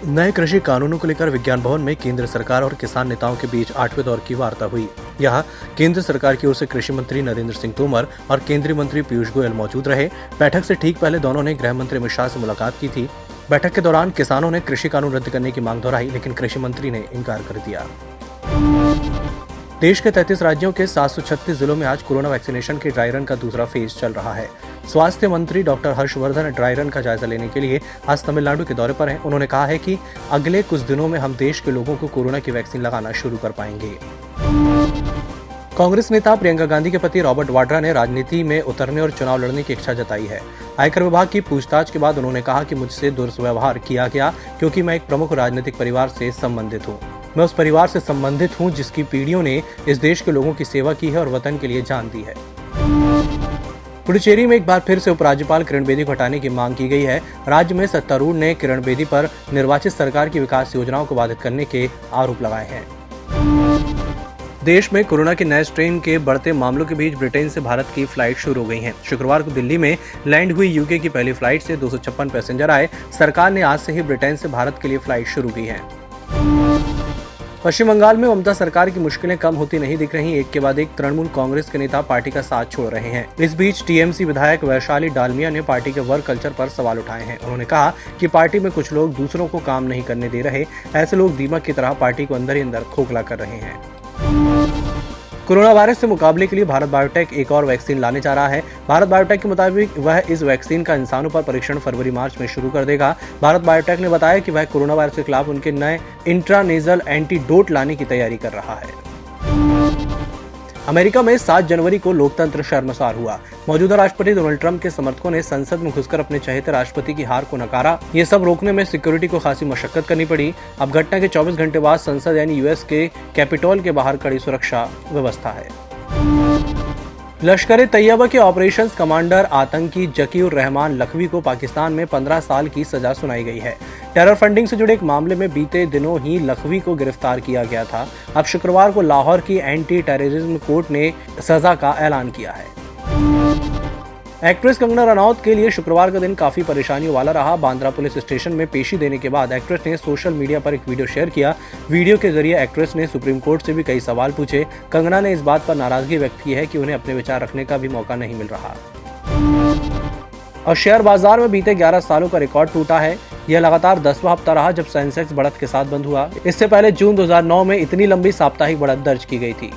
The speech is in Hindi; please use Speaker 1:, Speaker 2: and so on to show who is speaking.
Speaker 1: नए कृषि कानूनों को लेकर विज्ञान भवन में केंद्र सरकार और किसान नेताओं के बीच 8वें दौर की वार्ता हुई। यहाँ केंद्र सरकार की ओर से कृषि मंत्री नरेंद्र सिंह तोमर और केंद्रीय मंत्री पीयूष गोयल मौजूद रहे। बैठक से ठीक पहले दोनों ने गृह मंत्री अमित शाह से मुलाकात की थी। बैठक के दौरान किसानों ने कृषि कानून रद्द करने की मांग दोहराई, लेकिन कृषि मंत्री ने इनकार कर दिया। देश के 33 राज्यों के 736 जिलों में आज कोरोना वैक्सीनेशन के ड्राई रन का दूसरा फेज चल रहा है। स्वास्थ्य मंत्री डॉक्टर हर्षवर्धन ड्राई रन का जायजा लेने के लिए आज तमिलनाडु के दौरे पर हैं। उन्होंने कहा है कि अगले कुछ दिनों में हम देश के लोगों को कोरोना की वैक्सीन लगाना शुरू कर पाएंगे। कांग्रेस नेता प्रियंका गांधी के पति रॉबर्ट वाड्रा ने राजनीति में उतरने और चुनाव लड़ने की इच्छा जताई है। आयकर विभाग की पूछताछ के बाद उन्होंने कहा कि मुझसे दुर्व्यवहार किया गया क्योंकि मैं एक प्रमुख राजनीतिक परिवार से संबंधित हूँ। मैं उस परिवार से संबंधित हूँ जिसकी पीढ़ियों ने इस देश के लोगों की सेवा की है और वतन के लिए जान दी है। पुडुचेरी में एक बार फिर से उपराज्यपाल किरण बेदी को हटाने की मांग की गई है। राज्य में सत्तारूढ़ ने किरण बेदी पर निर्वाचित सरकार की विकास योजनाओं को बाधित करने के आरोप लगाए हैं। देश में कोरोना के नए स्ट्रेन के बढ़ते मामलों के बीच ब्रिटेन से भारत की फ्लाइट शुरू हो गई हैं। शुक्रवार को दिल्ली में लैंड हुई यूके की पहली फ्लाइट से 256 पैसेंजर आए। सरकार ने आज से ही ब्रिटेन से भारत के लिए फ्लाइट शुरू की है। पश्चिम बंगाल में ममता सरकार की मुश्किलें कम होती नहीं दिख रही। एक के बाद एक तृणमूल कांग्रेस के नेता पार्टी का साथ छोड़ रहे हैं। इस बीच टीएमसी विधायक वैशाली डालमिया ने पार्टी के वर्क कल्चर पर सवाल उठाए हैं। उन्होंने कहा कि पार्टी में कुछ लोग दूसरों को काम नहीं करने दे रहे। ऐसे लोग दीमक की तरह पार्टी को अंदर ही अंदर खोखला कर रहे हैं। कोरोना वायरस से मुकाबले के लिए भारत बायोटेक एक और वैक्सीन लाने जा रहा है। भारत बायोटेक के मुताबिक वह इस वैक्सीन का इंसानों पर परीक्षण फरवरी-मार्च में शुरू कर देगा। भारत बायोटेक ने बताया कि वह कोरोना वायरस के खिलाफ उनके नए इंट्रानेजल एंटीडोट लाने की तैयारी कर रहा है। अमेरिका में 7 जनवरी को लोकतंत्र शर्मसार हुआ। मौजूदा राष्ट्रपति डोनाल्ड ट्रंप के समर्थकों ने संसद में घुसकर अपने चहेते राष्ट्रपति की हार को नकारा। ये सब रोकने में सिक्योरिटी को खासी मशक्कत करनी पड़ी। अब घटना के 24 घंटे बाद संसद यानी यूएस के कैपिटोल के बाहर कड़ी सुरक्षा व्यवस्था है। लश्कर ए तैयबा के ऑपरेशंस कमांडर आतंकी जकीउर रहमान लखवी को पाकिस्तान में 15 साल की सजा सुनाई गई है। टेरर फंडिंग से जुड़े एक मामले में बीते दिनों ही लखवी को गिरफ्तार किया गया था। अब शुक्रवार को लाहौर की एंटी टेररिज्म कोर्ट ने सजा का ऐलान किया है। एक्ट्रेस कंगना रनौत के लिए शुक्रवार का दिन काफी परेशानियों वाला रहा। बांद्रा पुलिस स्टेशन में पेशी देने के बाद एक्ट्रेस ने सोशल मीडिया पर एक वीडियो शेयर किया। वीडियो के जरिए एक्ट्रेस ने सुप्रीम कोर्ट से भी कई सवाल पूछे। कंगना ने इस बात पर नाराजगी व्यक्त की है कि उन्हें अपने विचार रखने का भी मौका नहीं मिल रहा। और शेयर बाजार में बीते 11 सालों का रिकॉर्ड टूटा है। यह लगातार 10वां हफ्ता रहा जब सेंसेक्स बढ़त के साथ बंद हुआ। इससे पहले जून 2009 में इतनी लंबी साप्ताहिक बढ़त दर्ज की गई थी।